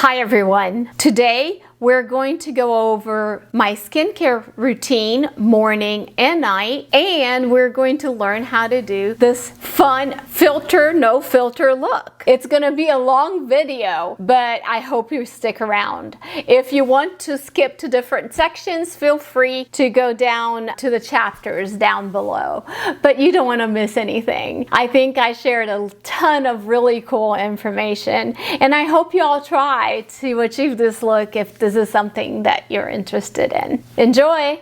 Hi everyone. Today we're going to go over my skincare routine morning and night, and we're going to learn how to do this fun no filter look. It's going to be a long video, but I hope you stick around. If you want to skip to different sections, feel free to go down to the chapters down below, but you don't want to miss anything. I think I shared a ton of really cool information, and I hope you all try to achieve this look if this is something that you're interested in. Enjoy!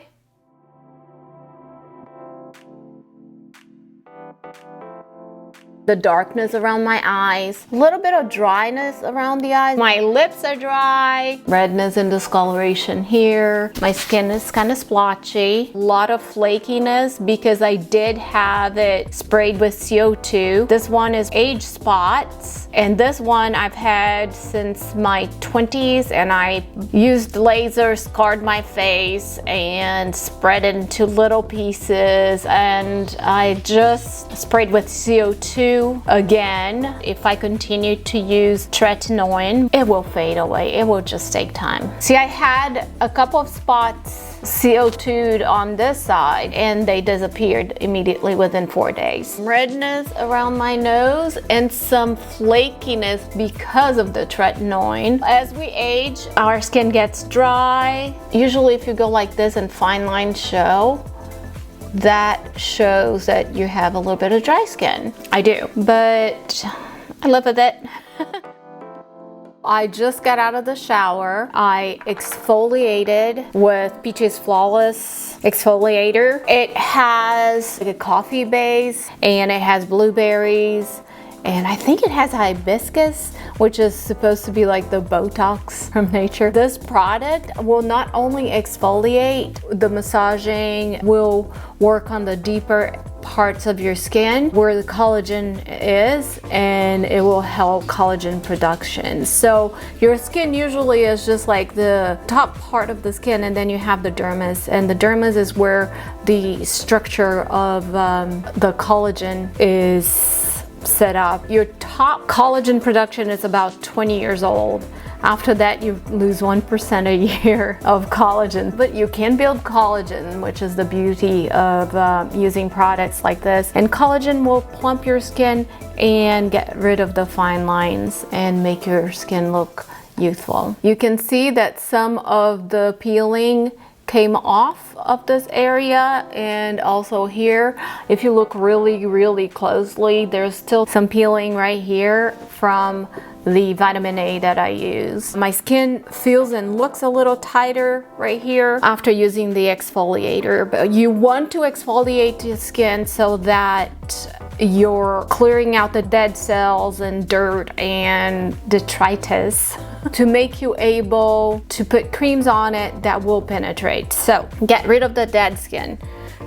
The darkness around my eyes, a little bit of dryness around the eyes. My lips are dry, redness and discoloration here. My skin is kind of splotchy, a lot of flakiness because I did have it sprayed with CO2. This one is age spots, and this one I've had since my 20s, and I used laser, scarred my face and spread it into little pieces, and I just sprayed with CO2 again. If I continue to use Tretinoin, it will fade away. It will just take time. See, I had a couple of spots CO2'd on this side and they disappeared immediately within 4 days. Redness around my nose and some flakiness because of the Tretinoin. As we age, our skin gets dry. Usually if you go like this and fine lines show, that shows that you have a little bit of dry skin. I do, but I live with it. I just got out of the shower. I exfoliated with Peach's Flawless exfoliator. It has a coffee base and it has blueberries, and I think it has hibiscus, which is supposed to be like the Botox from nature. This product will not only exfoliate, the massaging will work on the deeper parts of your skin where the collagen is, and it will help collagen production. So your skin usually is just like the top part of the skin, and then you have the dermis, and the dermis is where the structure of the collagen is set up. Your top collagen production is about 20 years old. After that, you lose 1% a year of collagen, but you can build collagen, which is the beauty of using products like this. And collagen will plump your skin and get rid of the fine lines and make your skin look youthful. You can see that some of the peeling came off of this area, and also here, if you look really closely, there's still some peeling right here from the vitamin A that I use. My skin feels and looks a little tighter right here after using the exfoliator, but you want to exfoliate your skin so that you're clearing out the dead cells and dirt and detritus to make you able to put creams on it that will penetrate. So get rid of the dead skin,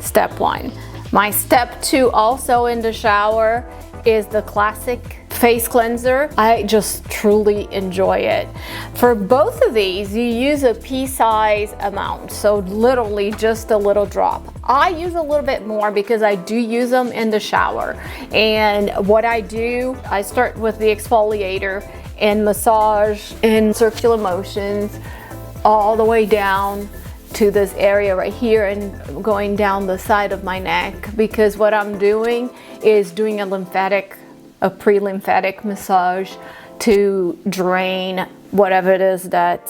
step one. My step two, also in the shower, is the classic face cleanser. I just truly enjoy it. For both of these, you use a pea-size amount, so literally just a little drop. I use a little bit more because I do use them in the shower. And what I do, I start with the exfoliator and massage in circular motions all the way down to this area right here and going down the side of my neck, because what I'm doing is doing a pre-lymphatic massage to drain whatever it is that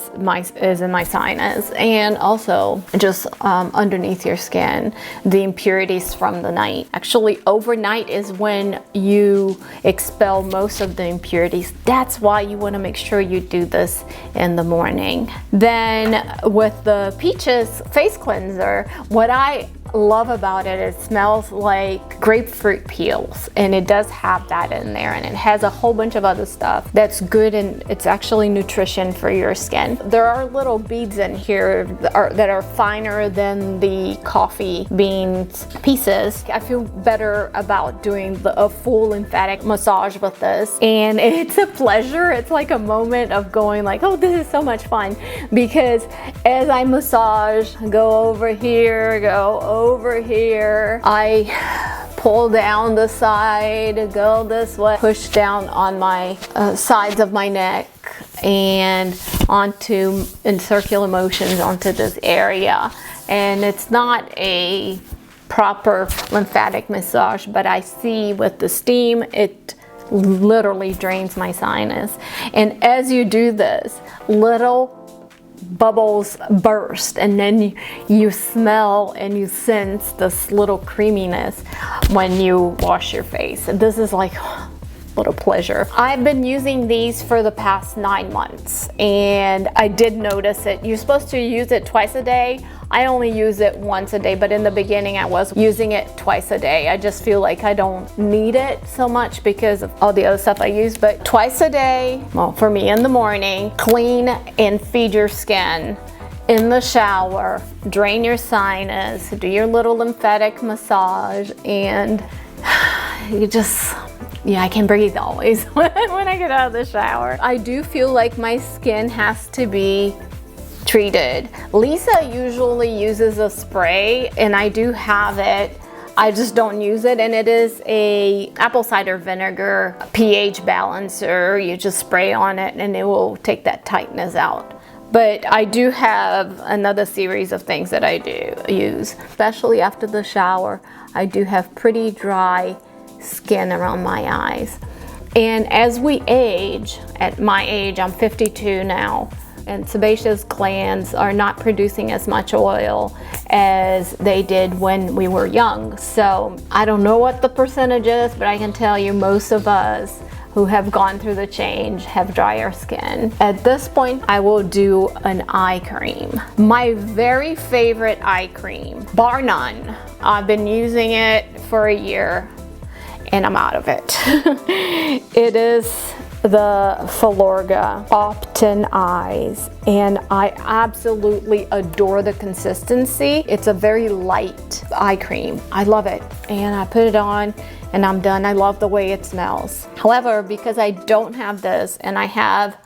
is in my sinus, and also just underneath your skin, the impurities from the night. Actually, overnight is when you expel most of the impurities. That's why you want to make sure you do this in the morning. Then with the Peaches face cleanser, what I love about it, it smells like grapefruit peels, and it does have that in there, and it has a whole bunch of other stuff that's good, and it's actually nutrition for your skin. There are little beads in here that are finer than the coffee beans pieces. I feel better about doing a full lymphatic massage with this, and it's a pleasure. It's like a moment of going like, oh, this is so much fun, because as I massage, go over here, I pull down the side, go this way, push down on my sides of my neck and onto, in circular motions, onto this area. And it's not a proper lymphatic massage, but I see with the steam, it literally drains my sinus. And as you do this, little bubbles burst, and then you smell and you sense this little creaminess when you wash your face. This is like what a pleasure. I've been using these for the past 9 months, and I did notice it. You're supposed to use it twice a day. I only use it once a day, but in the beginning I was using it twice a day. I just feel like I don't need it so much because of all the other stuff I use, but twice a day, well, for me in the morning, clean and feed your skin. In the shower, drain your sinus, do your little lymphatic massage, and you just, yeah, I can breathe always when I get out of the shower. I do feel like my skin has to be treated. Lisa usually uses a spray, and I do have it. I just don't use it, and it is a apple cider vinegar pH balancer. You just spray on it and it will take that tightness out. But I do have another series of things that I do use, especially after the shower. I do have pretty dry skin around my eyes. And as we age, at my age, I'm 52 now, and sebaceous glands are not producing as much oil as they did when we were young. So I don't know what the percentage is, but I can tell you most of us who have gone through the change have drier skin. At this point, I will do an eye cream. My very favorite eye cream, bar none. I've been using it for a year and I'm out of it. It is the Filorga Opt-in Eyes, and I absolutely adore the consistency. It's a very light eye cream. I love it, and I put it on and I'm done. I love the way it smells. However, because I don't have this and I have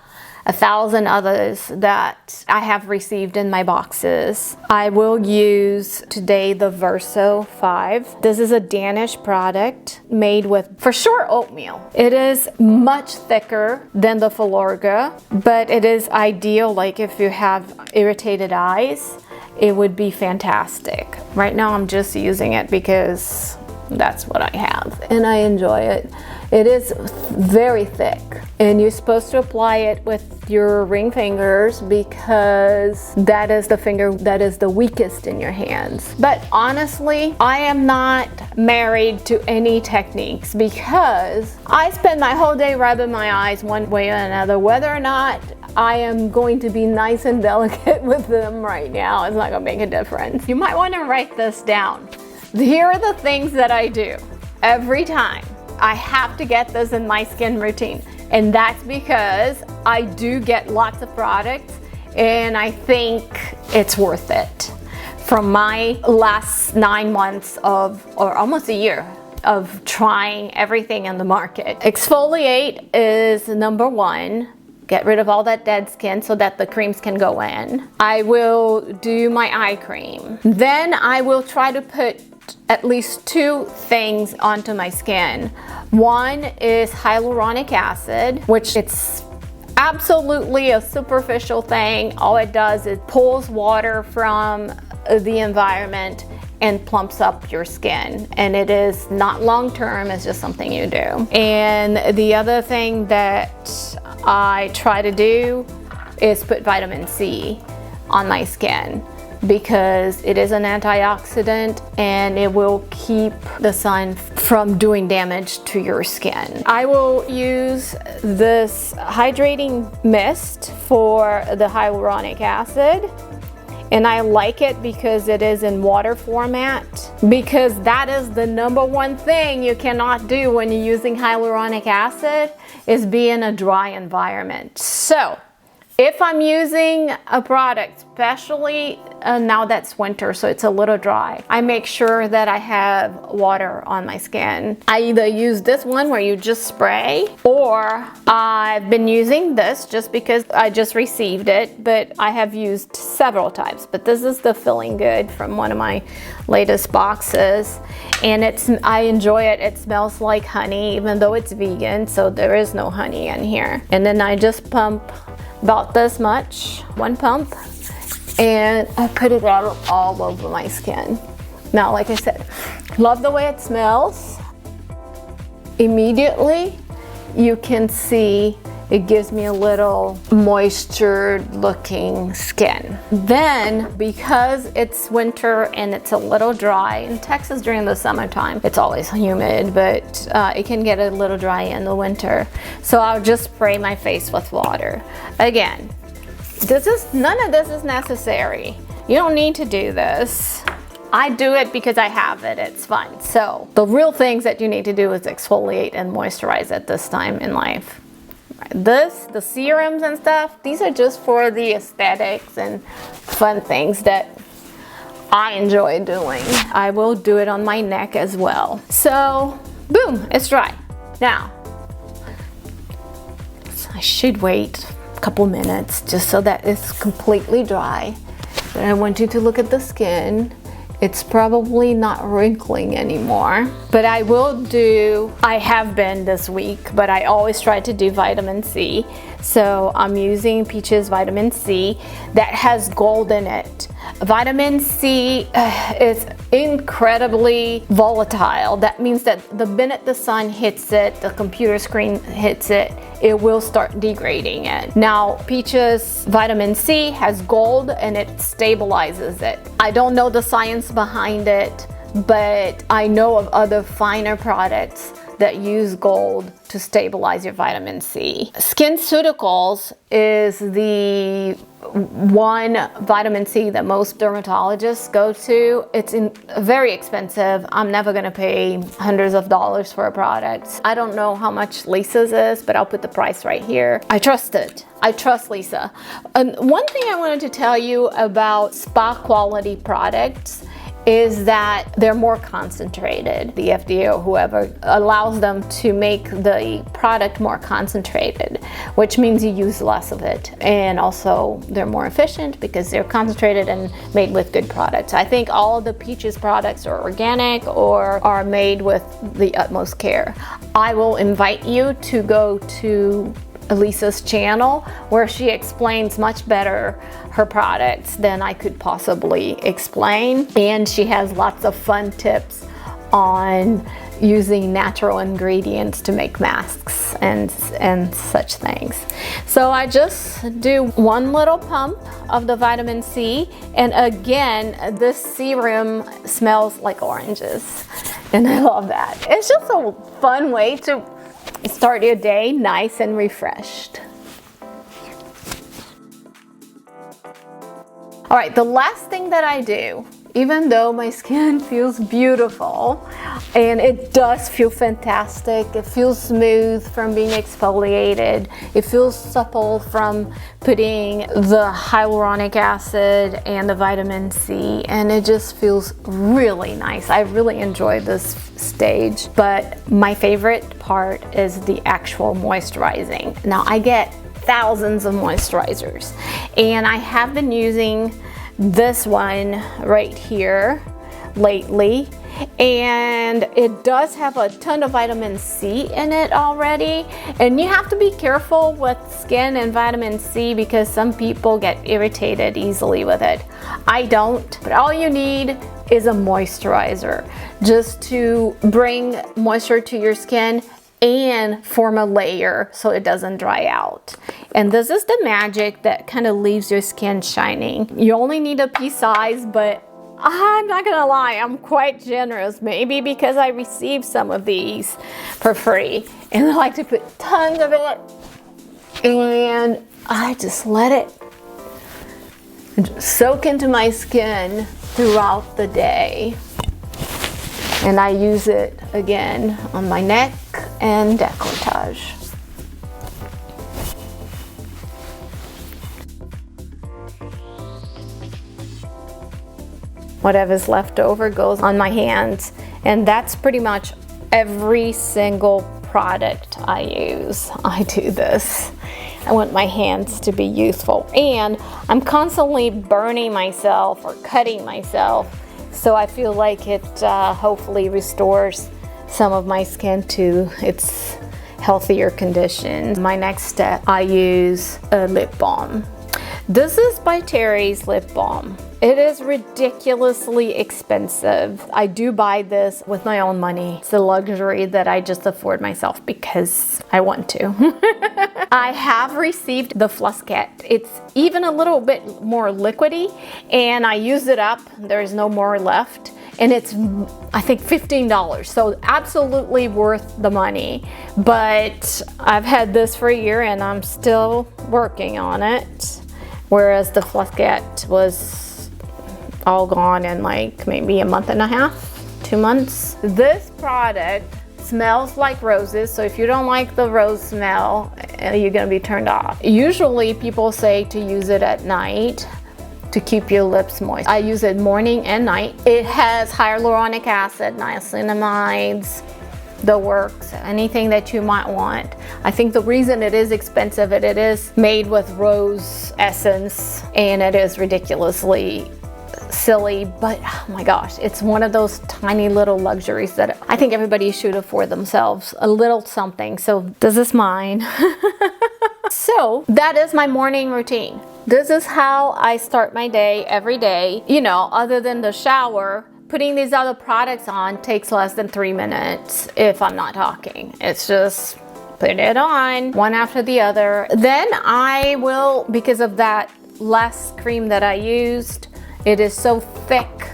1,000 others that I have received in my boxes, I will use today the Verso 5. This is a Danish product made with, for sure, oatmeal. It is much thicker than the Filorga, but it is ideal, like if you have irritated eyes, it would be fantastic. Right now I'm just using it because that's what I have and I enjoy it. It is very thick, and you're supposed to apply it with your ring fingers because that is the finger that is the weakest in your hands. But honestly, I am not married to any techniques because I spend my whole day rubbing my eyes one way or another. Whether or not I am going to be nice and delicate with them right now, it's not gonna make a difference. You might want to write this down. Here are the things that I do every time. I have to get this in my skin routine, and that's because I do get lots of products and I think it's worth it. From my last 9 months of, or almost a year, of trying everything in the market. Exfoliate is number 1. Get rid of all that dead skin so that the creams can go in. I will do my eye cream. Then I will try to put at least 2 things onto my skin. One is hyaluronic acid, which it's absolutely a superficial thing. All it does is pulls water from the environment and plumps up your skin, and it is not long term, it's just something you do. And the other thing that I try to do is put vitamin C on my skin, because it is an antioxidant and it will keep the sun from doing damage to your skin. I will use this hydrating mist for the hyaluronic acid, and I like it because it is in water format, because that is the number 1 thing you cannot do when you're using hyaluronic acid, is be in a dry environment. So If I'm using a product, especially now that's winter, so it's a little dry, I make sure that I have water on my skin. I either use this one where you just spray, or I've been using this just because I just received it, but I have used several types. But this is the Feeling Good from one of my latest boxes, and I enjoy it. It smells like honey, even though it's vegan, so there is no honey in here. And then I just pump about this much, one pump, and I put it out all over my skin. Now, like I said, love the way it smells. Immediately, you can see it gives me a little moisture looking skin. Then, because it's winter and it's a little dry, in Texas during the summertime, it's always humid, but it can get a little dry in the winter. So I'll just spray my face with water. Again, none of this is necessary. You don't need to do this. I do it because I have it, it's fun. So the real things that you need to do is exfoliate and moisturize at this time in life. The serums and stuff, these are just for the aesthetics and fun things that I enjoy doing. I will do it on my neck as well. So, boom, it's dry. Now, I should wait a couple minutes just so that it's completely dry. But I want you to look at the skin. It's probably not wrinkling anymore, but I have been this week, but I always try to do vitamin C. So I'm using Peach's vitamin C that has gold in it. Vitamin C is incredibly volatile. That means that the minute the sun hits it, the computer screen hits it, it will start degrading it. Now, Peach's vitamin C has gold and it stabilizes it. I don't know the science behind it, but I know of other finer products that use gold to stabilize your vitamin C. SkinCeuticals is the one vitamin C that most dermatologists go to. It's very expensive. I'm never gonna pay hundreds of dollars for a product. I don't know how much Lisa's is, but I'll put the price right here. I trust it. I trust Lisa. And one thing I wanted to tell you about spa quality products is that they're more concentrated. The FDA or whoever allows them to make the product more concentrated, which means you use less of it. And also they're more efficient because they're concentrated and made with good products. I think all of the Peaches products are organic or are made with the utmost care. I will invite you to go to Lisa's channel where she explains much better her products than I could possibly explain, and she has lots of fun tips on using natural ingredients to make masks and such things. So I just do one little pump of the vitamin C, and again, this serum smells like oranges, and I love that. It's just a fun way to start your day nice and refreshed. All right, the last thing that I do, even though my skin feels beautiful, and it does feel fantastic, it feels smooth from being exfoliated, it feels supple from putting the hyaluronic acid and the vitamin C, and it just feels really nice. I really enjoy this stage, but my favorite part is the actual moisturizing. Now, I get thousands of moisturizers, and I have been using this one right here lately, and it does have a ton of vitamin C in it already. And you have to be careful with skin and vitamin C because some people get irritated easily with it. I don't, but all you need is a moisturizer just to bring moisture to your skin and form a layer so it doesn't dry out. And this is the magic that kind of leaves your skin shining. You only need a pea size, but I'm not gonna lie, I'm quite generous, maybe because I received some of these for free, and I like to put tons of it, and I just let it soak into my skin throughout the day. And I use it again on my neck and décolletage. Whatever's left over goes on my hands. And that's pretty much every single product I use. I do this. I want my hands to be useful. And I'm constantly burning myself or cutting myself. So I feel like it hopefully restores some of my skin to its healthier conditions. My next step, I use a lip balm. This is by Terry's lip balm. It is ridiculously expensive. I do buy this with my own money. It's a luxury that I just afford myself because I want to. I have received the Floss Kit. It's even a little bit more liquidy, and I use it up. There's no more left. And it's, I think, $15. So absolutely worth the money. But I've had this for a year and I'm still working on it. Whereas the Floss Kit was all gone in like maybe a month and a half, 2 months. This product smells like roses, so if you don't like the rose smell, you're gonna be turned off. Usually people say to use it at night to keep your lips moist. I use it morning and night. It has hyaluronic acid, niacinamides, the works, anything that you might want. I think the reason it is expensive, it is made with rose essence, and it is ridiculously silly, but oh my gosh, it's one of those tiny little luxuries that I think everybody should afford themselves a little something. So this is mine. So that is my morning routine. This is how I start my day every day. You know, other than the shower, putting these other products on takes less than 3 minutes if I'm not talking. It's just put it on one after the other. Then I will, because of that less cream that I used, it is so thick,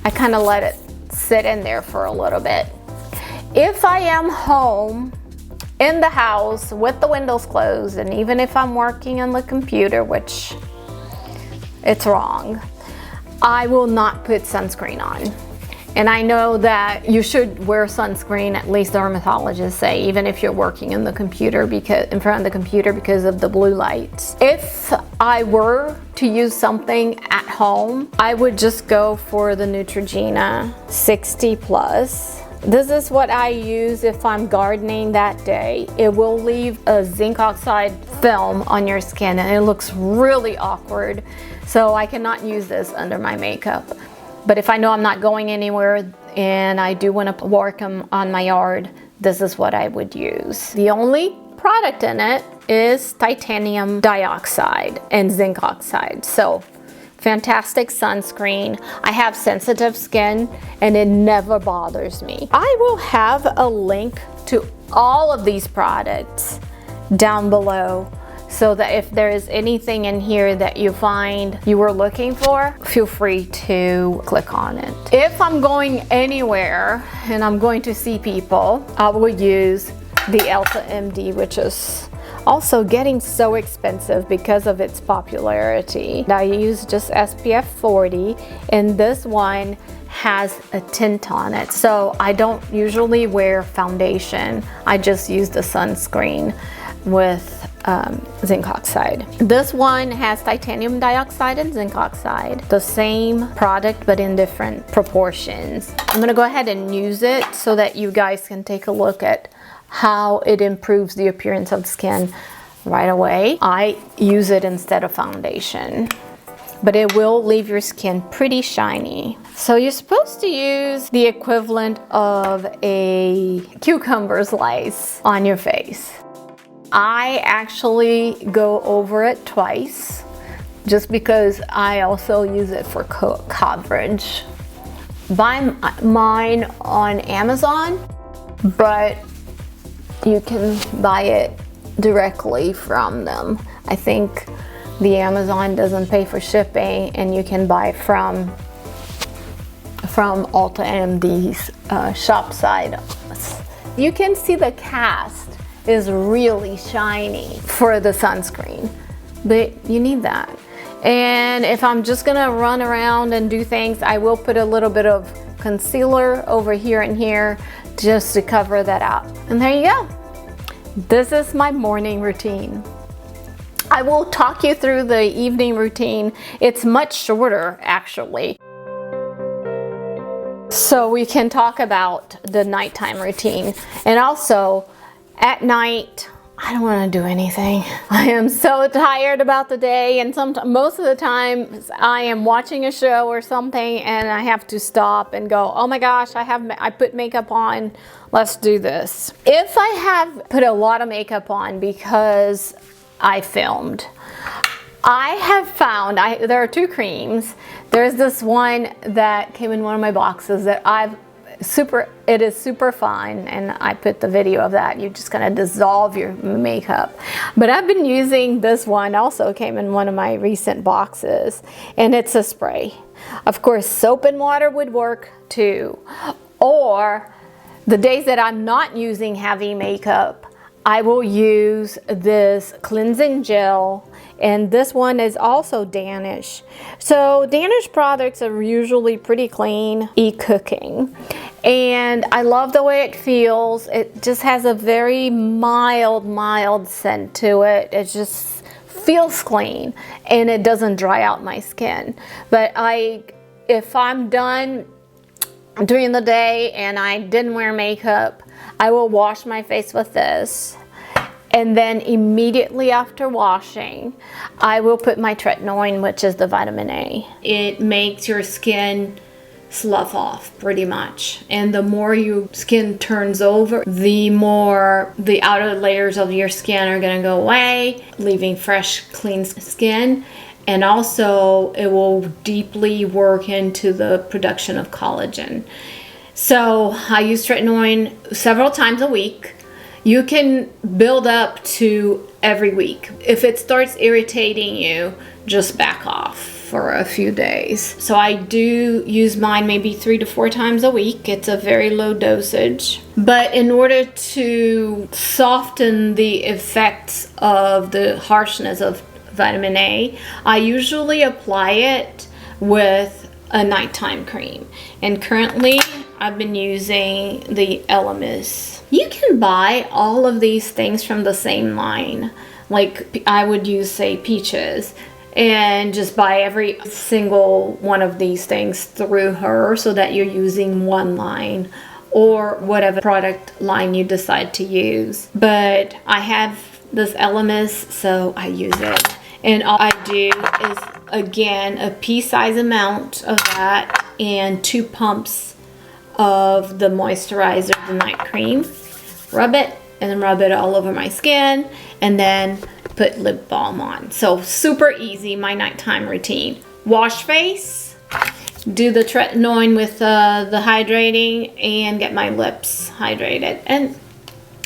I kind of let it sit in there for a little bit. If I am home in the house with the windows closed, and even if I'm working on the computer, which it's wrong, I will not put sunscreen on. And I know that you should wear sunscreen, at least dermatologists say, even if you're working in the computer, because in front of the computer, because of the blue lights. If I were to use something at home, I would just go for the Neutrogena 60 plus. This is what I use if I'm gardening that day. It will leave a zinc oxide film on your skin and it looks really awkward. So I cannot use this under my makeup. But if I know I'm not going anywhere and I do want to work on my yard, this is what I would use. The only product in it is titanium dioxide and zinc oxide. So fantastic sunscreen. I have sensitive skin and it never bothers me. I will have a link to all of these products down below, so that if there is anything in here that you find you were looking for, feel free to click on it. If I'm going anywhere and I'm going to see people, I will use the Ulta MD, which is also getting so expensive because of its popularity. I use just SPF 40, and this one has a tint on it. So I don't usually wear foundation. I just use the sunscreen with zinc oxide. This one has titanium dioxide and zinc oxide, the same product but in different proportions. I'm gonna go ahead and use it so that you guys can take a look at how it improves the appearance of skin right away. I use it instead of foundation, but it will leave your skin pretty shiny. So you're supposed to use the equivalent of a cucumber slice on your face. I actually go over it twice just because I also use it for coverage. Buy mine on Amazon, but you can buy it directly from them. I think the Amazon doesn't pay for shipping, and you can buy from Ulta MD's shop side. You can see the cast is really shiny for the sunscreen, but you need that. And if I'm just gonna run around and do things, I will put a little bit of concealer over here and here just to cover that up. And there you go. This is my morning routine. I will talk you through the evening routine. It's much shorter, actually. So we can talk about the nighttime routine. And also at night, I don't want to do anything. I am so tired about the day, and most of the time I am watching a show or something and I have to stop and go, oh my gosh, I put makeup on, let's do this. If I have put a lot of makeup on because I filmed, I have found, there are two creams. There's this one that came in one of my boxes that it is super fun, and I put the video of that. You just kind of dissolve your makeup. But I've been using this one, also came in one of my recent boxes, and it's a spray. Of course, soap and water would work too. Or the days that I'm not using heavy makeup, I will use this cleansing gel, and this one is also Danish. So Danish products are usually pretty clean, e-cooking. And I love the way it feels. It just has a very mild scent to it. It just feels clean, and it doesn't dry out my skin. But if I'm done during the day and I didn't wear makeup, I will wash my face with this. And then immediately after washing, I will put my Tretinoin, which is the vitamin A. It makes your skin slough off pretty much. And the more your skin turns over, the more the outer layers of your skin are gonna go away, leaving fresh, clean skin. And also it will deeply work into the production of collagen. So I use Tretinoin several times a week. You can build up to every week. If it starts irritating you, just back off for a few days. So I do use mine maybe 3 to 4 times a week. It's a very low dosage. But in order to soften the effects of the harshness of vitamin A, I usually apply it with a nighttime cream. And currently I've been using the Elemis. You can buy all of these things from the same line. Like I would use, say, Peaches, and just buy every single one of these things through her so that you're using one line or whatever product line you decide to use. But I have this Elemis, so I use it. And all I do is, again, a pea-size amount of that and 2 pumps of the moisturizer, the night cream. Rub it, and then rub it all over my skin, and then put lip balm on. So super easy, my nighttime routine. Wash face, do the Tretinoin with the hydrating, and get my lips hydrated. And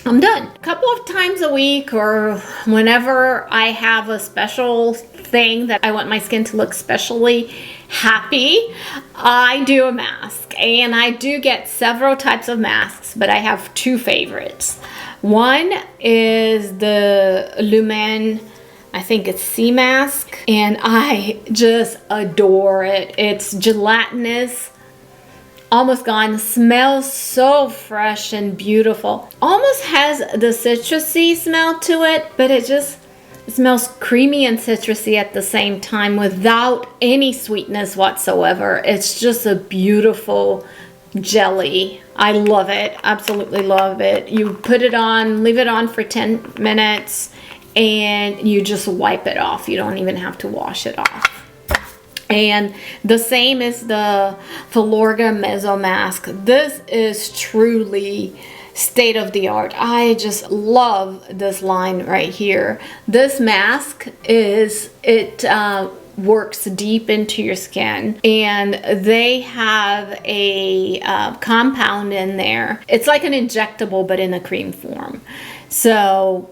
I'm done. A couple of times a week, or whenever I have a special thing that I want my skin to look especially happy, I do a mask. And I do get several types of masks, but I have 2 favorites. One is the Lumen, I think it's sea mask, and I just adore it. It's gelatinous, almost gone, smells so fresh and beautiful. Almost has the citrusy smell to it, but it smells creamy and citrusy at the same time without any sweetness whatsoever. It's just a beautiful jelly. I love it, absolutely love it. You put it on, leave it on for 10 minutes, and you just wipe it off. You don't even have to wash it off. And the same is the Filorga Meso Mask. This is truly state-of-the-art. I just love this line right here. This mask works deep into your skin, and they have a compound in there. It's like an injectable, but in a cream form. So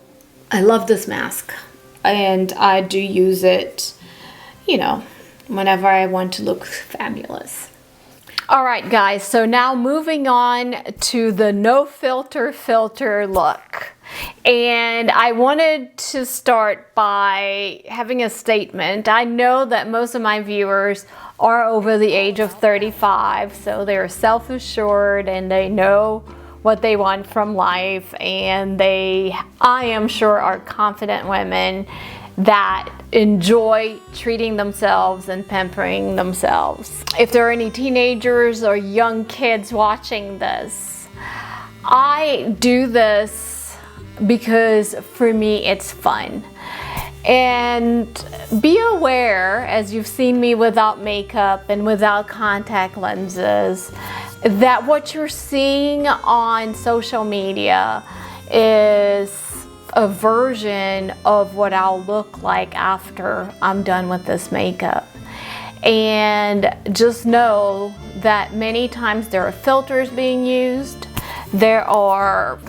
I love this mask, and I do use it, you know, whenever I want to look fabulous. All right, guys, so now moving on to the no filter look. And I wanted to start by having a statement. I know that most of my viewers are over the age of 35, so they're self-assured and they know what they want from life, and I am sure, are confident women that enjoy treating themselves and pampering themselves. If there are any teenagers or young kids watching this, I do this because for me it's fun. And be aware, as you've seen me without makeup and without contact lenses, that what you're seeing on social media is a version of what I'll look like after I'm done with this makeup. And just know that many times there are filters being used, there are,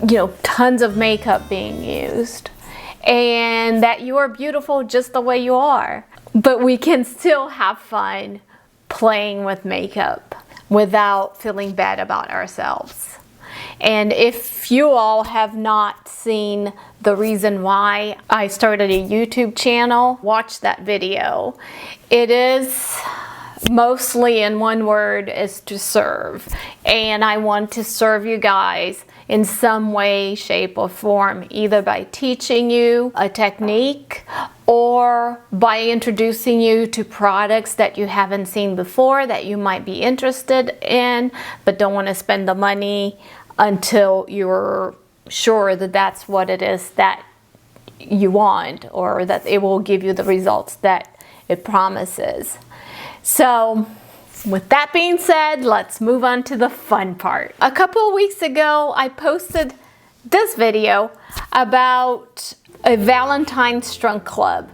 tons of makeup being used, and that you are beautiful just the way you are. But we can still have fun playing with makeup without feeling bad about ourselves. And if you all have not seen the reason why I started a YouTube channel, watch that video. It is mostly in one word, is to serve. And I want to serve you guys in some way, shape, or form, either by teaching you a technique or by introducing you to products that you haven't seen before that you might be interested in but don't want to spend the money until you're sure that that's what it is that you want, or that it will give you the results that it promises. So with that being said, let's move on to the fun part. A couple of weeks ago, I posted this video about a Valentine's Trunk Club.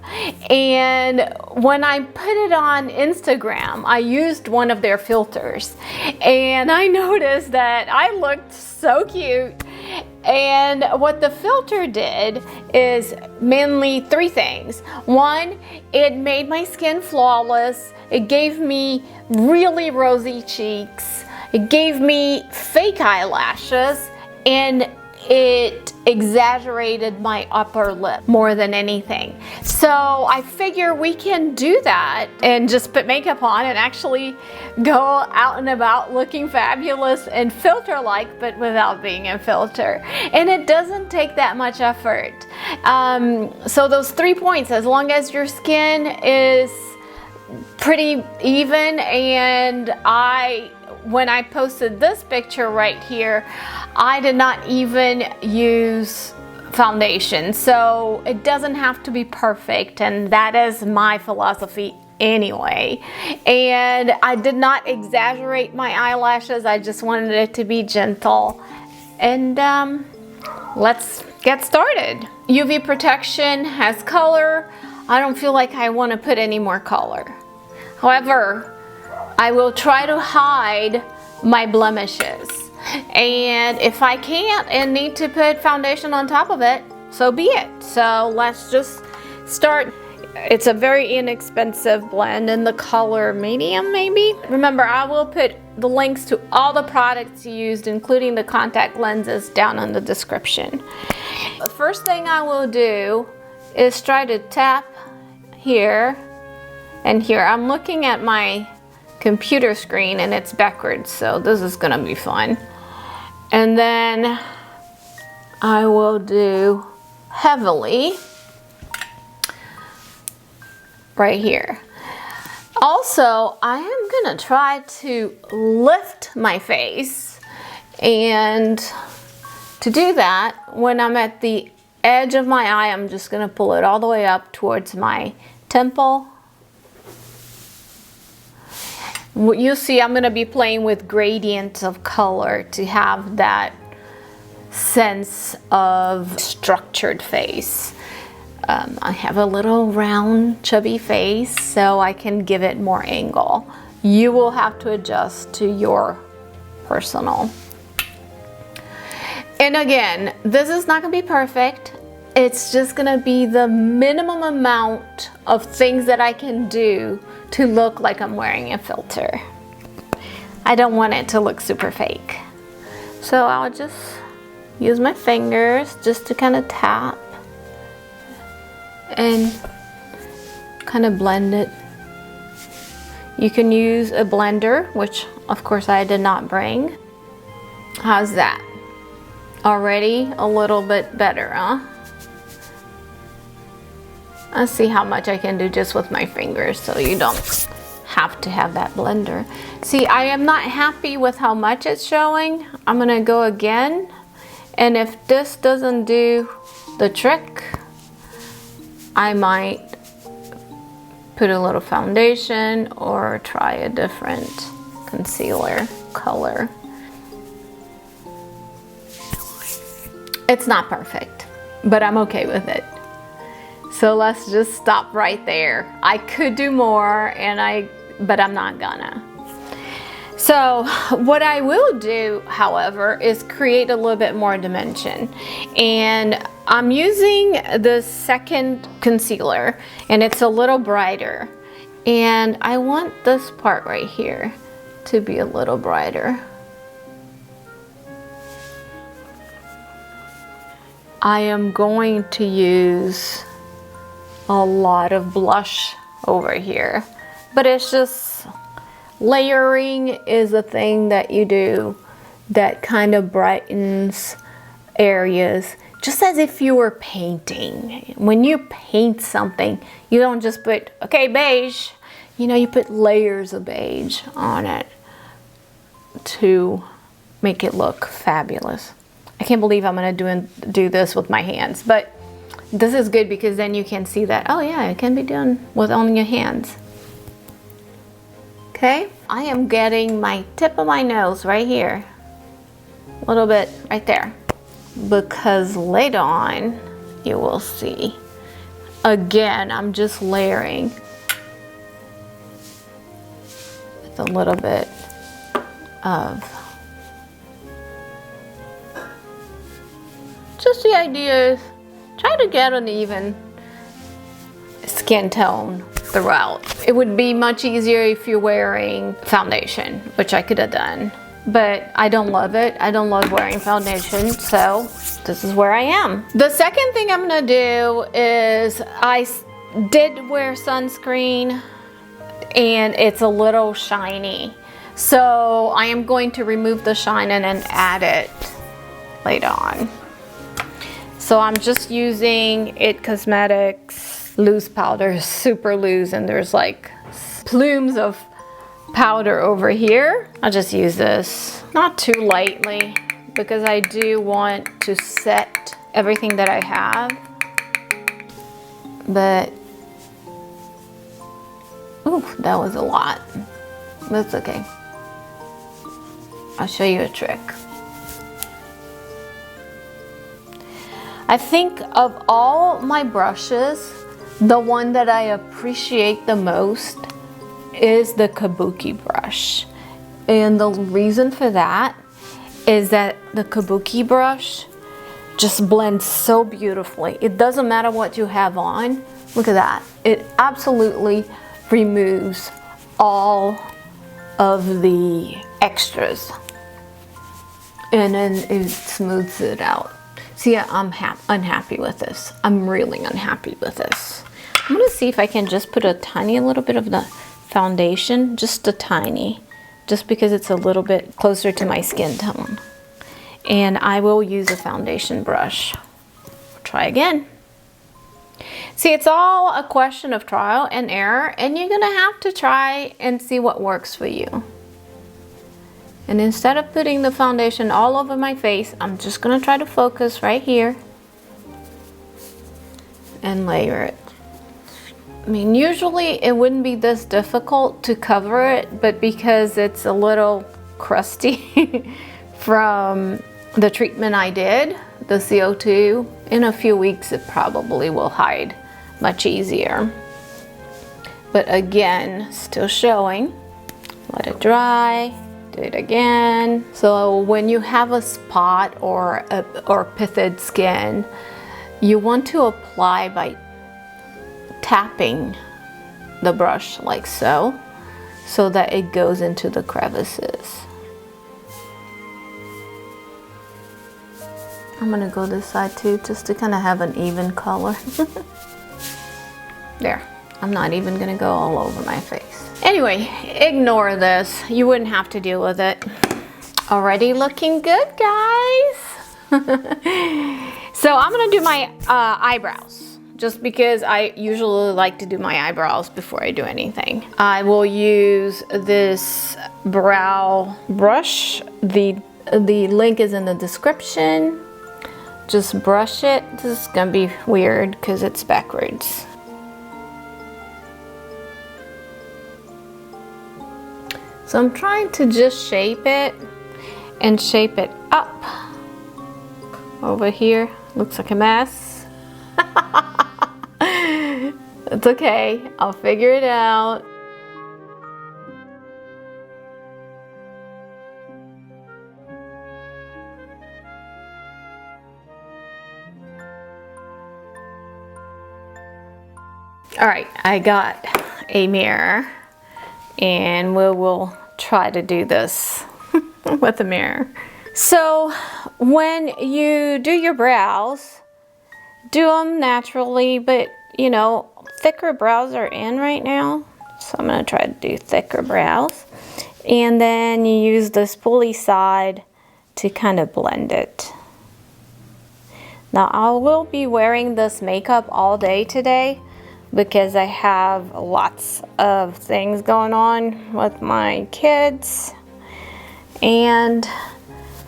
And when I put it on Instagram, I used one of their filters. And I noticed that I looked so cute. And what the filter did is mainly three things. One, it made my skin flawless. It gave me really rosy cheeks. It gave me fake eyelashes, and it exaggerated my upper lip more than anything. So I figure we can do that and just put makeup on and actually go out and about looking fabulous and filter-like, but without being a filter. And it doesn't take that much effort. So those 3 points, as long as your skin is pretty even, and when I posted this picture right here, I did not even use foundation, so it doesn't have to be perfect, and that is my philosophy anyway. And I did not exaggerate my eyelashes, I just wanted it to be gentle. And let's get started. UV protection has color. I don't feel like I want to put any more color. However, I will try to hide my blemishes. And if I can't and need to put foundation on top of it, so be it. So let's just start. It's a very inexpensive blend in the color medium, maybe. Remember, I will put the links to all the products used, including the contact lenses, down in the description. The first thing I will do is try to tap here and here. I'm looking at my computer screen and it's backwards, so this is gonna be fun. And then I will do heavily right here. Also, I am gonna try to lift my face, and to do that, when I'm at the edge of my eye, I'm just gonna pull it all the way up towards my temple. You see, I'm going to be playing with gradients of color to have that sense of structured face. I have a little round, chubby face, so I can give it more angle. You will have to adjust to your personal. And again, this is not going to be perfect. It's just going to be the minimum amount of things that I can do to look like I'm wearing a filter. I don't want it to look super fake. So I'll just use my fingers just to kind of tap and kind of blend it. You can use a blender, which of course I did not bring. How's that? Already a little bit better, huh? Let's see how much I can do just with my fingers so you don't have to have that blender. See, I am not happy with how much it's showing. I'm gonna go again, and if this doesn't do the trick, I might put a little foundation or try a different concealer color. It's not perfect, but I'm okay with it. So let's just stop right there. I could do more, but I'm not gonna. So what I will do, however, is create a little bit more dimension. And I'm using the second concealer, and it's a little brighter. And I want this part right here to be a little brighter. I am going to use a lot of blush over here, but it's just layering is a thing that you do that kind of brightens areas, just as if you were painting. When you paint something, you don't just put, okay, beige, you know, you put layers of beige on it to make it look fabulous. I can't believe I'm gonna do this with my hands, but this is good because then you can see that, oh yeah, it can be done with only your hands. Okay, I am getting my tip of my nose right here, a little bit right there, because later on you will see. Again, I'm just layering with a little bit of, just the idea is try to get an even skin tone throughout. It would be much easier if you're wearing foundation, which I could have done, but I don't love it. I don't love wearing foundation, so this is where I am. The second thing I'm gonna do is I did wear sunscreen and it's a little shiny. So I am going to remove the shine and then add it later on. So I'm just using It Cosmetics loose powder, super loose, and there's like plumes of powder over here. I'll just use this, not too lightly, because I do want to set everything that I have. But, ooh, that was a lot. That's okay. I'll show you a trick. I think of all my brushes, the one that I appreciate the most is the Kabuki brush. And the reason for that is that the Kabuki brush just blends so beautifully. It doesn't matter what you have on. Look at that. It absolutely removes all of the extras. And then it smooths it out. See, I'm unhappy with this. I'm really unhappy with this. I'm gonna see if I can just put a tiny little bit of the foundation, just a tiny, just because it's a little bit closer to my skin tone. And I will use a foundation brush. Try again. See, it's all a question of trial and error, and you're gonna have to try and see what works for you. And instead of putting the foundation all over my face, I'm just gonna try to focus right here and layer it. I mean, usually it wouldn't be this difficult to cover it, but because it's a little crusty from the treatment I did, the CO2, in a few weeks it probably will hide much easier. But again, still showing. Let it dry. Do it again. So when you have a spot or pitted skin, you want to apply by tapping the brush like so that it goes into the crevices. I'm gonna go this side too, just to kind of have an even color. There. I'm not even gonna go all over my face. Anyway, ignore this. You wouldn't have to deal with it. Already looking good, guys. So I'm gonna do my eyebrows. just because I usually like to do my eyebrows before I do anything. I will use this brow brush. The link is in the description. Just brush it. This is gonna be weird because it's backwards. So I'm trying to just shape it and shape it up. Over here, looks like a mess. It's okay, I'll figure it out. All right, I got a mirror and we will try to do this with a mirror. So when you do your brows, do them naturally, but you know, thicker brows are in right now. So I'm gonna try to do thicker brows. And then you use the spoolie side to kind of blend it. Now I will be wearing this makeup all day today because I have lots of things going on with my kids and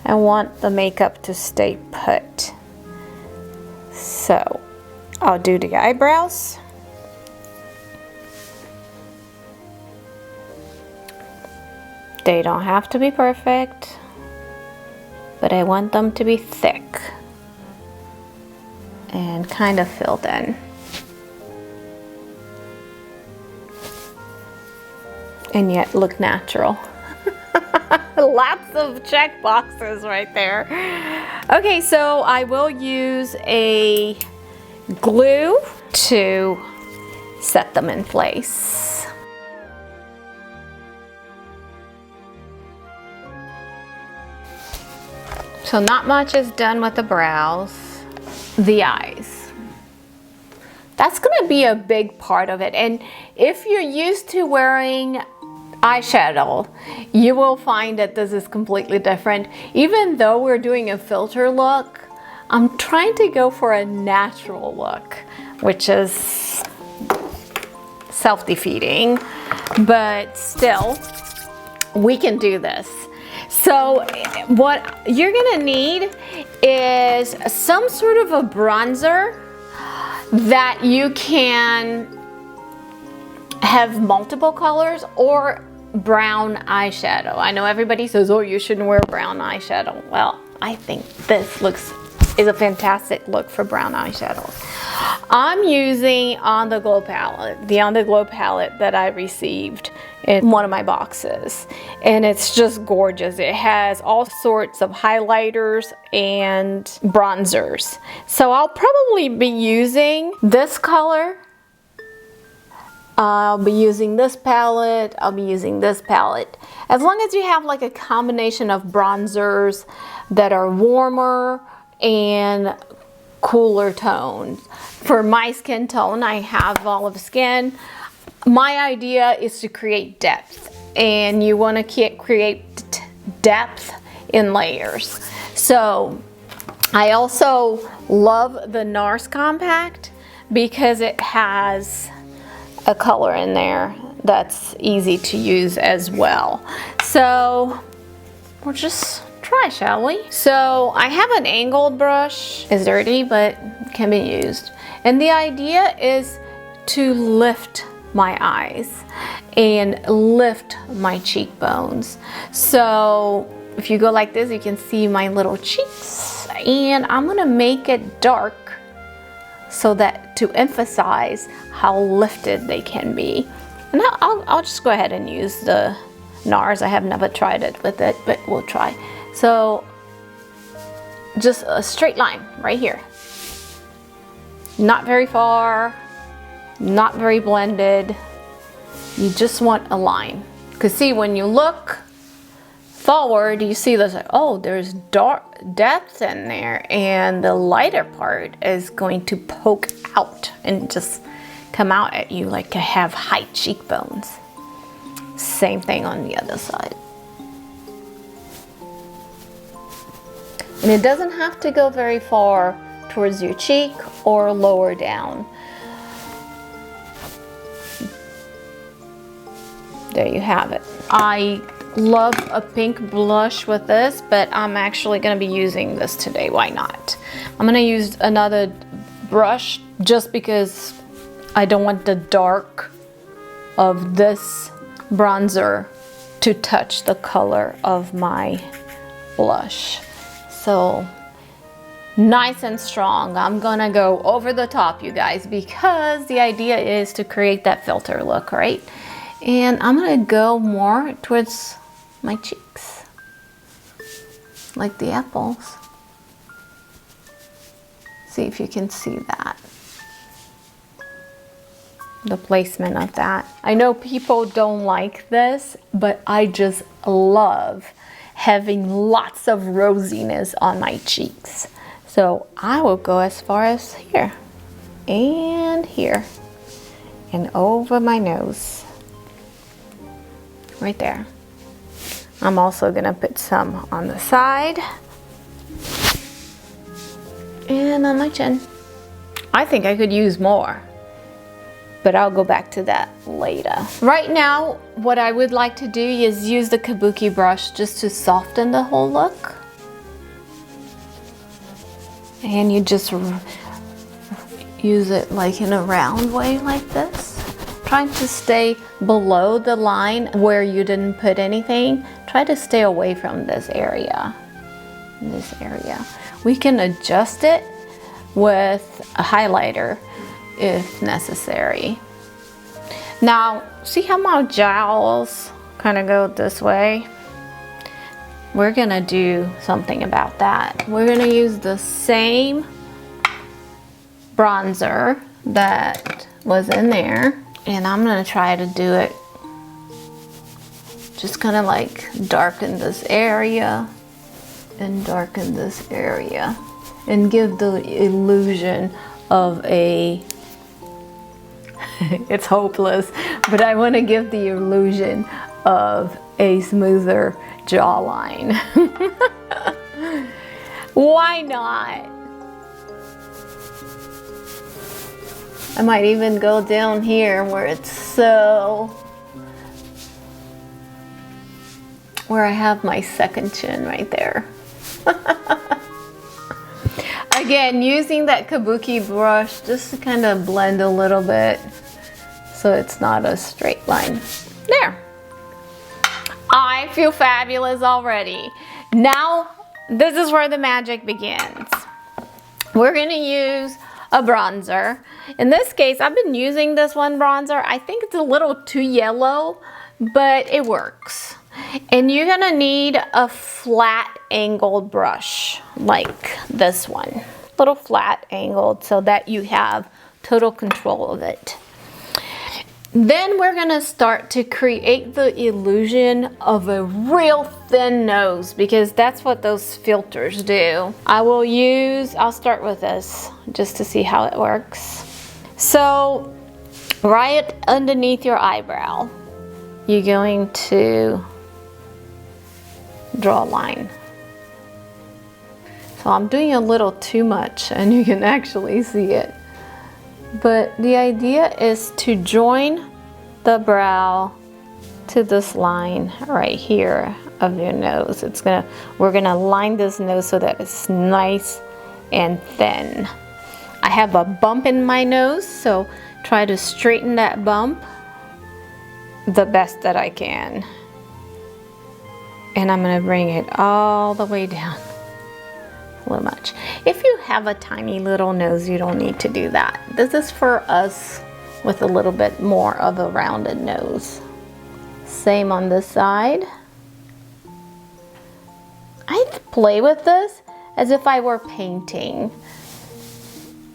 I want the makeup to stay put. So I'll do the eyebrows. They don't have to be perfect, but I want them to be thick and kind of filled in. And yet look natural. Lots of check boxes right there. Okay, so I will use a glue to set them in place. So not much is done with the brows. The eyes. That's gonna be a big part of it. And if you're used to wearing eyeshadow, you will find that this is completely different. Even though we're doing a filter look, I'm trying to go for a natural look, which is self-defeating, but still, we can do this. So what you're gonna need is some sort of a bronzer that you can have multiple colors, or brown eyeshadow. I know everybody says, oh, you shouldn't wear brown eyeshadow. Well, I think this is a fantastic look for brown eyeshadow. I'm using On the Glow palette, the On the Glow palette that I received in one of my boxes. And it's just gorgeous. It has all sorts of highlighters and bronzers. So I'll probably be using this color. I'll be using this palette, I'll be using this palette. As long as you have like a combination of bronzers that are warmer and cooler tones. For my skin tone, I have olive skin. My idea is to create depth, and you want to create depth in layers. So I also love the NARS Compact because it has a color in there that's easy to use as well. So we'll just try, shall we? So I have an angled brush. It's dirty, but can be used. And the idea is to lift my eyes and lift my cheekbones. So if you go like this, you can see my little cheeks, and I'm gonna make it dark so that to emphasize how lifted they can be. And I'll just go ahead and use the NARS. I have never tried it with it, but we'll try. So just a straight line right here. Not very far, not very blended. You just want a line. Because see, when you look forward, you see this, like, oh, there's dark depth in there, and the lighter part is going to poke out and just come out at you like I have high cheekbones. Same thing on the other side. And it doesn't have to go very far towards your cheek or lower down. there you have it. I love a pink blush with this, but I'm actually gonna be using this today. Why not? I'm gonna use another brush just because I don't want the dark of this bronzer to touch the color of my blush. So nice and strong. I'm gonna go over the top, you guys, because the idea is to create that filter look, right? And I'm gonna go more towards my cheeks, like the apples. See if you can see that. The placement of that. I know people don't like this, but I just love having lots of rosiness on my cheeks. So I will go as far as here and here and over my nose, right there. I'm also gonna put some on the side and on my chin. I think I could use more, but I'll go back to that later. Right now, what I would like to do is use the kabuki brush just to soften the whole look. And you just use it like in a round way like this. Trying to stay below the line where you didn't put anything. Try to stay away from this area. This area. We can adjust it with a highlighter if necessary. Now, see how my jowls kind of go this way? We're gonna do something about that. We're gonna use the same bronzer that was in there, and I'm gonna try to do it, just kind of like darken this area and darken this area and give the illusion of a it's hopeless, but I want to give the illusion of a smoother jawline. Why not? I might even go down here where it's where I have my second chin right there. Again, using that kabuki brush just to kind of blend a little bit so it's not a straight line. There. I feel fabulous already. Now, this is where the magic begins. We're gonna use a bronzer. In this case, I've been using this one bronzer. I think it's a little too yellow, but it works. And you're gonna need a flat angled brush like this one. Little flat angled so that you have total control of it. Then we're gonna start to create the illusion of a real thin nose because that's what those filters do. I'll start with this just to see how it works. So right underneath your eyebrow, you're going to draw a line. So I'm doing a little too much and you can actually see it. But the idea is to join the brow to this line right here of your nose. We're gonna line this nose so that it's nice and thin. I have a bump in my nose, so try to straighten that bump the best that I can. And I'm gonna bring it all the way down. A little much. If you have a tiny little nose, you don't need to do that. This is for us with a little bit more of a rounded nose. Same on this side. I play with this as if I were painting.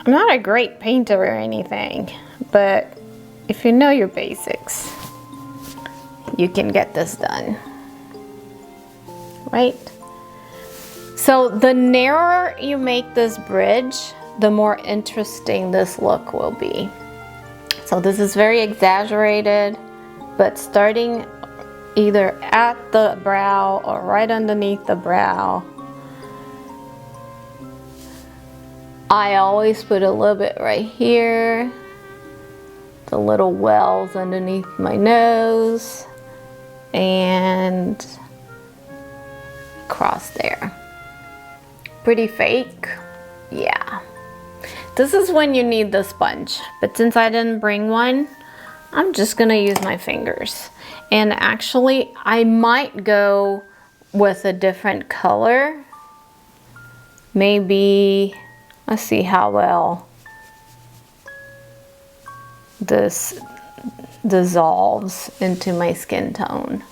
I'm not a great painter or anything, but if you know your basics, you can get this done, right? So the narrower you make this bridge, the more interesting this look will be. So this is very exaggerated, but starting either at the brow or right underneath the brow, I always put a little bit right here, the little wells underneath my nose, and across there. Pretty fake, yeah. This is when you need the sponge, but since I didn't bring one, I'm just gonna use my fingers. And actually, I might go with a different color. Maybe, let's see how well this dissolves into my skin tone.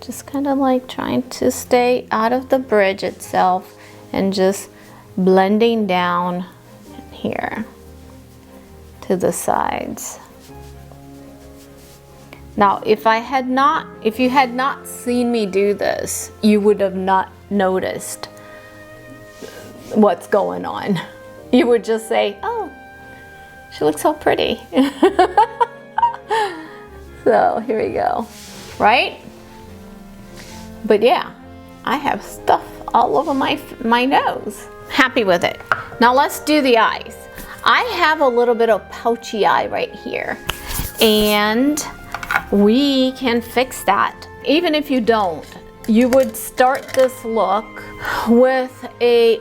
Just kind of like trying to stay out of the bridge itself and just blending down here to the sides. Now, if you had not seen me do this, you would have not noticed what's going on. You would just say, oh, she looks so pretty. So here we go, right? But yeah, I have stuff all over my nose. Happy with it. Now let's do the eyes. I have a little bit of pouchy eye right here, and we can fix that. Even if you don't, you would start this look with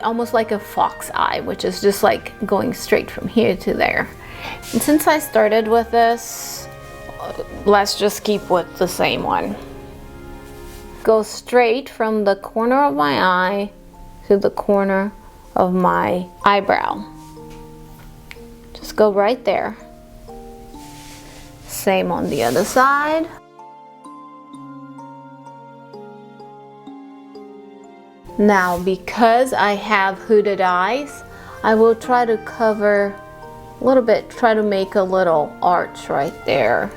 almost like a fox eye, which is just like going straight from here to there. And since I started with this, let's just keep with the same one. Go straight from the corner of my eye to the corner of my eyebrow. Just go right there. Same on the other side. Now, because I have hooded eyes, I will try to cover a little bit, try to make a little arch right there.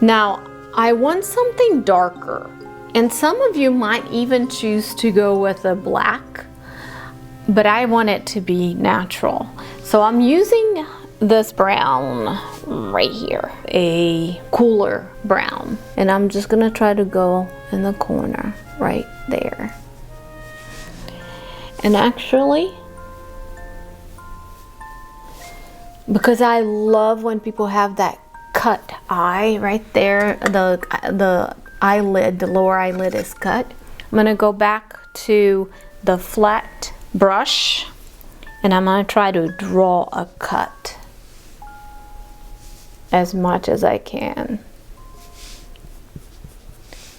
Now, I want something darker, and some of you might even choose to go with a black, but I want it to be natural. So I'm using this brown right here, a cooler brown, and I'm just gonna try to go in the corner right there. And actually, because I love when people have that cut eye right there, the eyelid, the lower eyelid is cut. I'm gonna go back to the flat brush and I'm gonna try to draw a cut as much as I can.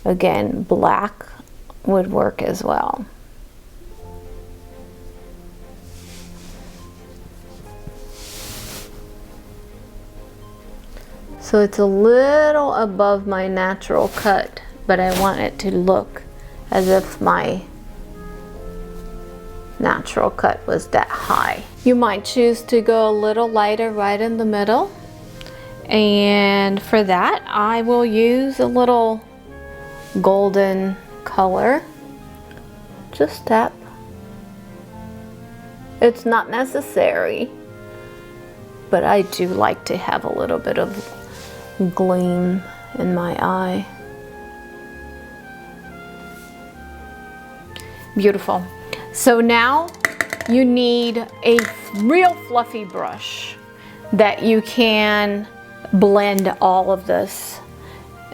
Again, black would work as well. So it's a little above my natural cut, but I want it to look as if my natural cut was that high. You might choose to go a little lighter right in the middle. And for that, I will use a little golden color. Just tap. It's not necessary, but I do like to have a little bit of gleam in my eye. Beautiful. So now you need a real fluffy brush that you can blend all of this,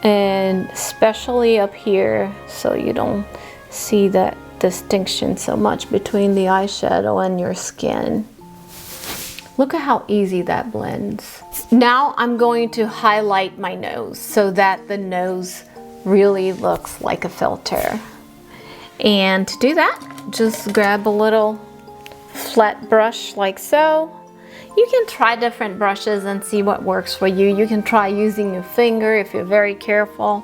and especially up here so you don't see that distinction so much between the eyeshadow and your skin. Look at how easy that blends. Now I'm going to highlight my nose so that the nose really looks like a filter. And to do that, just grab a little flat brush like so. You can try different brushes and see what works for you. You can try using your finger if you're very careful.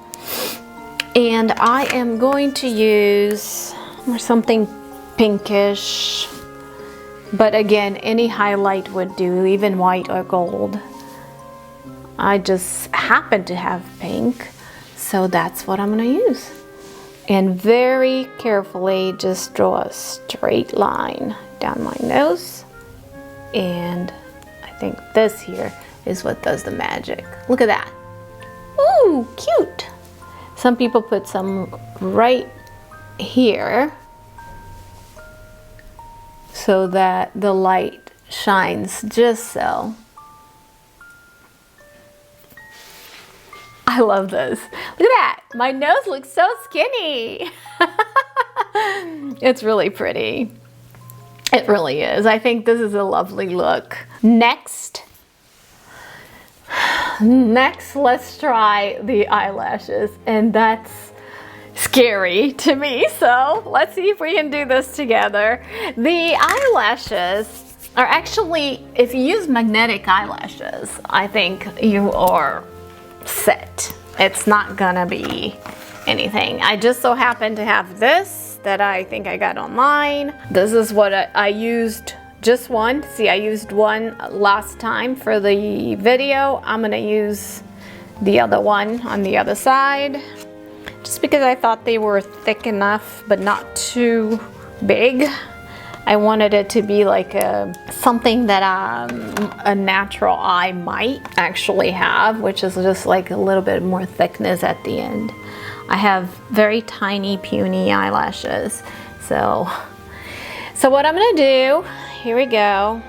And I am going to use something pinkish. But again, any highlight would do, even white or gold. I just happen to have pink, so that's what I'm gonna use. And very carefully just draw a straight line down my nose. And I think this here is what does the magic. Look at that. Ooh, cute. Some people put some right here so so that the light shines just so. I love this. Look at that. My nose looks so skinny. It's really pretty. It really is. I think this is a lovely look. Next, let's try the eyelashes. And that's scary to me. So let's see if we can do this together. The eyelashes are actually, if you use magnetic eyelashes, I think you are set. It's not gonna be anything. I just so happen to have this that I think I got online. This is what I used, just one. See, I used one last time for the video. I'm gonna use the other one on the other side, just because I thought they were thick enough, but not too big. I wanted it to be like something that a natural eye might actually have, which is just like a little bit more thickness at the end. I have very tiny, puny eyelashes. So what I'm gonna do, here we go.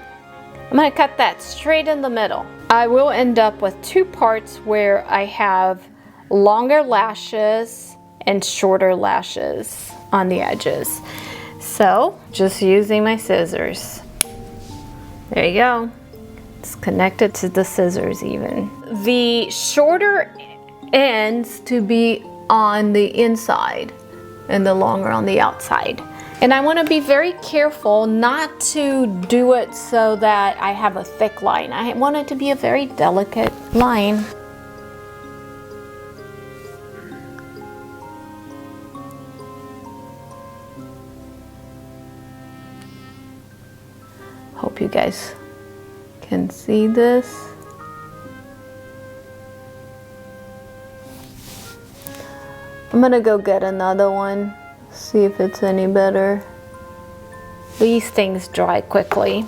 I'm gonna cut that straight in the middle. I will end up with two parts where I have longer lashes and shorter lashes on the edges. So just using my scissors. There you go. It's connected to the scissors even. The shorter ends to be on the inside and the longer on the outside. And I want to be very careful not to do it so that I have a thick line. I want it to be a very delicate line. Hope you guys can see this. I'm gonna go get another one, see if it's any better. These things dry quickly.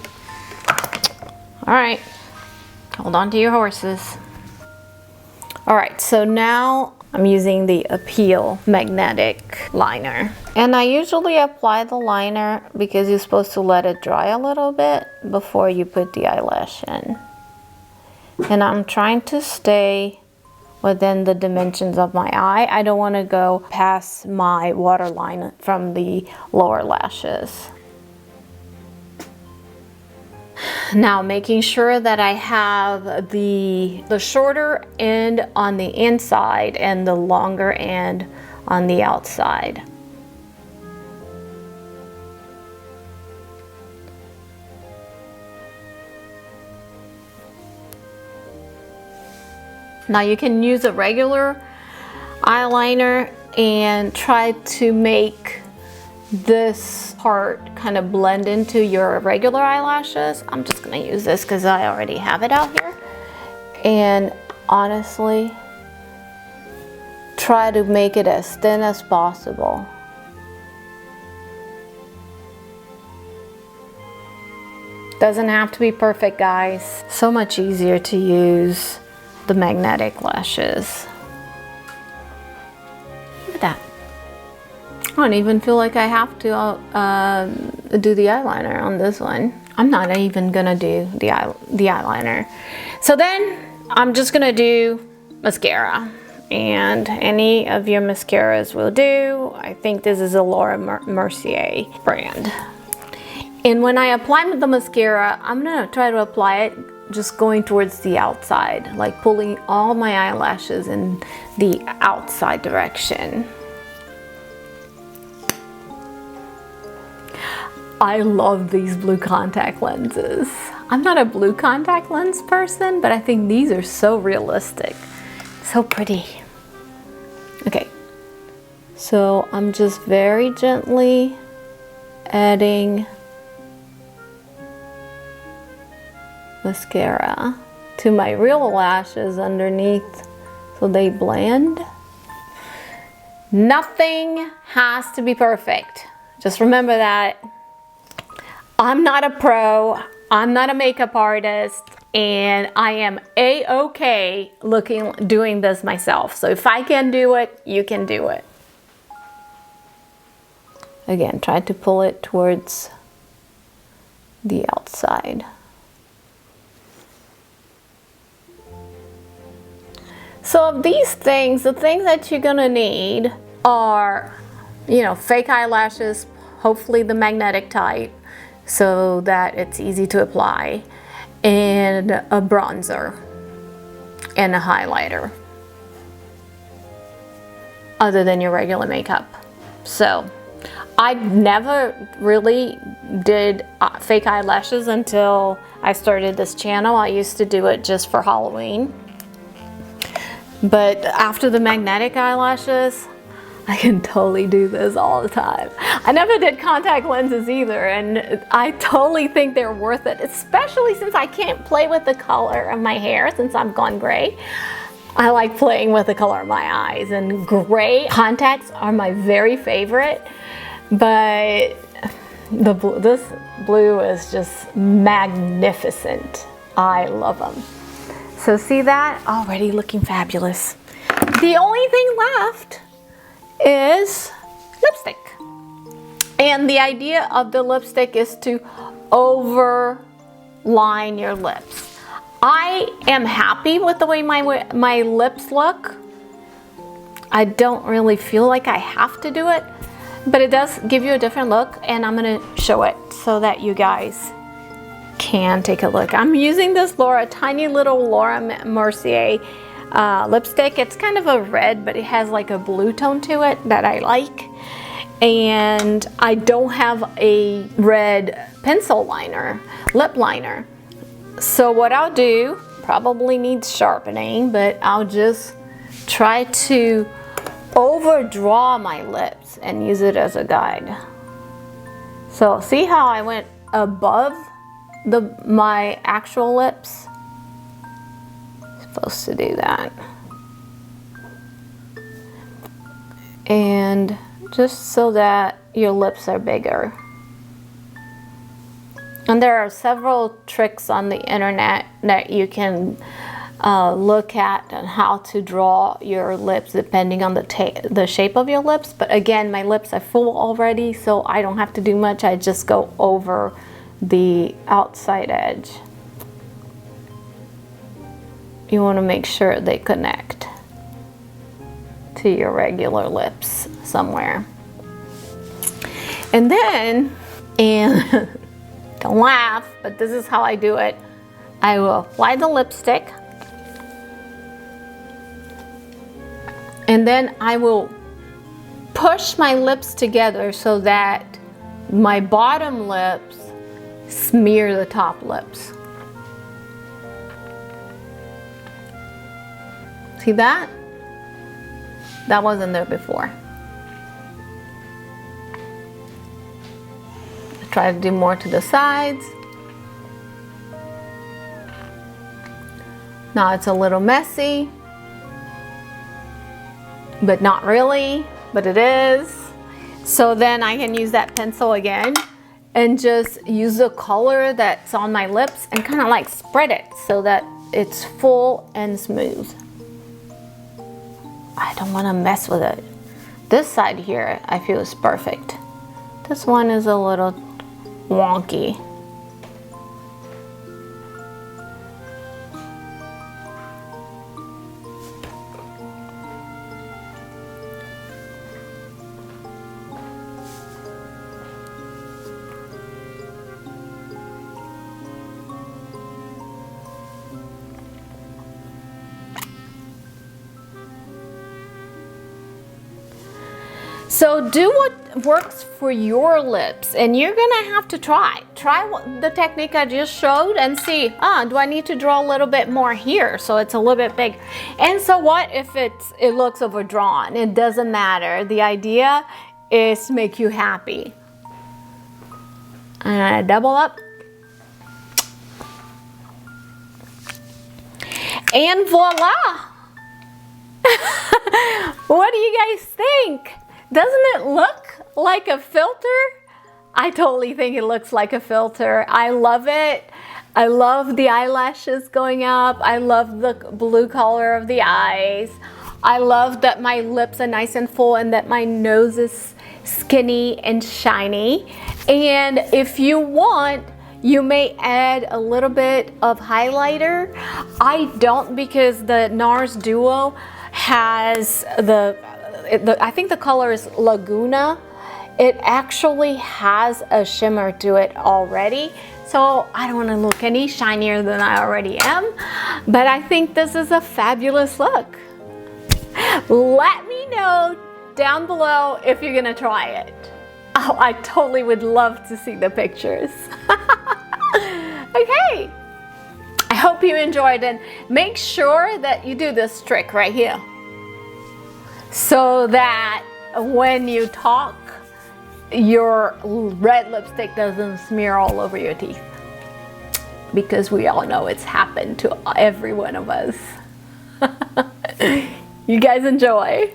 All right, hold on to your horses. All right, so now I'm using the Appeal magnetic liner. And I usually apply the liner because you're supposed to let it dry a little bit before you put the eyelash in. And I'm trying to stay within the dimensions of my eye. I don't want to go past my waterline from the lower lashes. Now making sure that I have the shorter end on the inside and the longer end on the outside. Now you can use a regular eyeliner and try to make this part kind of blend into your regular eyelashes. I'm just gonna use this because I already have it out here. And honestly, try to make it as thin as possible. Doesn't have to be perfect, guys. So much easier to use the magnetic lashes. Look at that. I don't even feel like I have to do the eyeliner on this one. I'm not even gonna do the eyeliner. So then I'm just gonna do mascara, and any of your mascaras will do. I think this is a Laura Mercier brand. And when I apply the mascara, I'm gonna try to apply it just going towards the outside, like pulling all my eyelashes in the outside direction. I love these blue contact lenses. I'm not a blue contact lens person, but I think these are so realistic, so pretty. Okay, so I'm just very gently adding mascara to my real lashes underneath so they blend. Nothing has to be perfect. Just remember that. I'm not a pro, I'm not a makeup artist, and I am a-okay doing this myself. So if I can do it, you can do it. Again, try to pull it towards the outside. So of these things, the things that you're gonna need are, you know, fake eyelashes, hopefully the magnetic type, so that it's easy to apply, and a bronzer and a highlighter, other than your regular makeup. So I never really did fake eyelashes until I started this channel. I used to do it just for Halloween. But after the magnetic eyelashes, I can totally do this all the time. I never did contact lenses either, and I totally think they're worth it, especially since I can't play with the color of my hair since I'm gone gray. I like playing with the color of my eyes, and gray contacts are my very favorite, but this blue is just magnificent. I love them. So see that? Already looking fabulous. The only thing left is lipstick. And the idea of the lipstick is to overline your lips. I am happy with the way my lips look. I don't really feel like I have to do it, but it does give you a different look, and I'm gonna show it so that you guys can take a look. I'm using this tiny little Laura Mercier lipstick. It's kind of a red, but it has like a blue tone to it that I like. And I don't have a red pencil liner, lip liner. So what I'll do, probably needs sharpening, but I'll just try to overdraw my lips and use it as a guide. So see how I went above my actual lips? Supposed to do that. And just so that your lips are bigger. And there are several tricks on the internet that you can look at on how to draw your lips depending on the shape of your lips. But again, my lips are full already, so I don't have to do much. I just go over the outside edge. You want to make sure they connect to your regular lips somewhere. And then, and don't laugh, but this is how I do it. I will apply the lipstick, and then I will push my lips together so that my bottom lips smear the top lips. See that? That wasn't there before. Try to do more to the sides. Now it's a little messy, but not really, but it is. So then I can use that pencil again and just use the color that's on my lips and kind of like spread it so that it's full and smooth. I don't want to mess with it. This side here I feel is perfect. This one is a little wonky. So do what works for your lips, and you're gonna have to try the technique I just showed and see, do I need to draw a little bit more here so it's a little bit big? And so what if it looks overdrawn? It doesn't matter. The idea is to make you happy. And I double up. And voila! What do you guys think? Doesn't it look like a filter? I totally think it looks like a filter. I love it. I love the eyelashes going up. I love the blue color of the eyes. I love that my lips are nice and full and that my nose is skinny and shiny. And if you want, You may add a little bit of highlighter. I don't, because the NARS Duo has I think the color is Laguna. It actually has a shimmer to it already. So I don't want to look any shinier than I already am. But I think this is a fabulous look. Let me know down below if you're gonna try it. Oh, I totally would love to see the pictures. Okay, I hope you enjoyed, and make sure that you do this trick right here so that when you talk, your red lipstick doesn't smear all over your teeth, because we all know it's happened to every one of us. You guys enjoy.